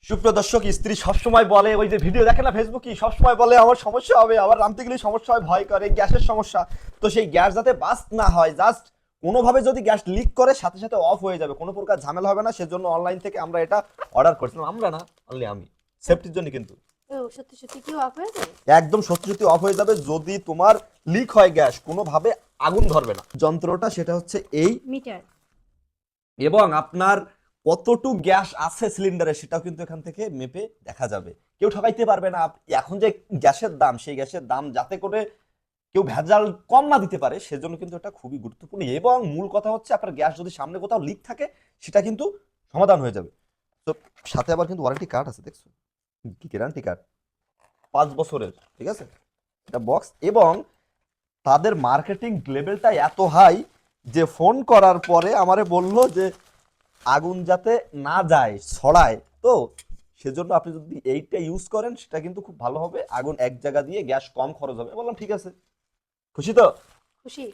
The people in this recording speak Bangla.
সুপ্রিয় দর্শক, স্ত্রী সবসময় বলে, ওই যে ভিডিও দেখে না ফেসবুকে, সবসময় বলে আমার সমস্যা হবে, আবার রাঁধতে গেলে সমস্যা হয়, ভয় করে, গ্যাসের সমস্যা। তো সেই গ্যাস যাতে বাস্ট না হয়, জাস্ট কোনোভাবে যদি গ্যাস লিক করে সাথে সাথে অফ হয়ে যাবে, কোনো প্রকার ঝামেলা হবে না, সেজন্য অনলাইন থেকে আমরা এটা অর্ডার করেছিলাম। আমরা না, অনলি আমি, সেফটির জন্য কিন্তু। ও সত্যি সত্যি কি অফ হয়ে যায়? একদম সত্যি সত্যি অফ হয়ে যাবে। যদি তোমার লিক হয় গ্যাস, কোনোভাবে আগুন ধরবে না। যন্ত্রটা সেটা হচ্ছে এই, মিটার। এবং আপনার কতটুকু গ্যাস আছে সিলিন্ডারে সেটাও কিন্তু এখান থেকে মেপে দেখা যাবে। কেউ ঠকাইতে পারবে না। এখন যে গ্যাসের দাম, সেই গ্যাসের দাম যাতে করে কেউ ভেজাল কম না দিতে পারে, সেজন্য কিন্তু এটা খুবই গুরুত্বপূর্ণ। এবং মূল কথা হচ্ছে, আপনার গ্যাস যদি সামনে কোথাও লিক থাকে, সেটা কিন্তু সমাধান হয়ে যাবে। তো সাথে আবার কিন্তু ওয়ারেন্টি কার্ড আছে, দেখছো কি গ্যারান্টি কার্ড, 5 বছরের, ঠিক আছে, এটা বক্স। এবং তাদের মার্কেটিং লেভেলটা এত হাই যে ফোন করার পরে আমারে বলল যে আগুন যাতে না যায়, ছড়ায়, তো সেজন্য আপনি যদি এইটা ইউজ করেন সেটা কিন্তু খুব ভালো হবে। আগুন এক জায়গা দিয়ে গ্যাস কম খরচ হবে। বললাম ঠিক আছে, খুশি তো? খুশি।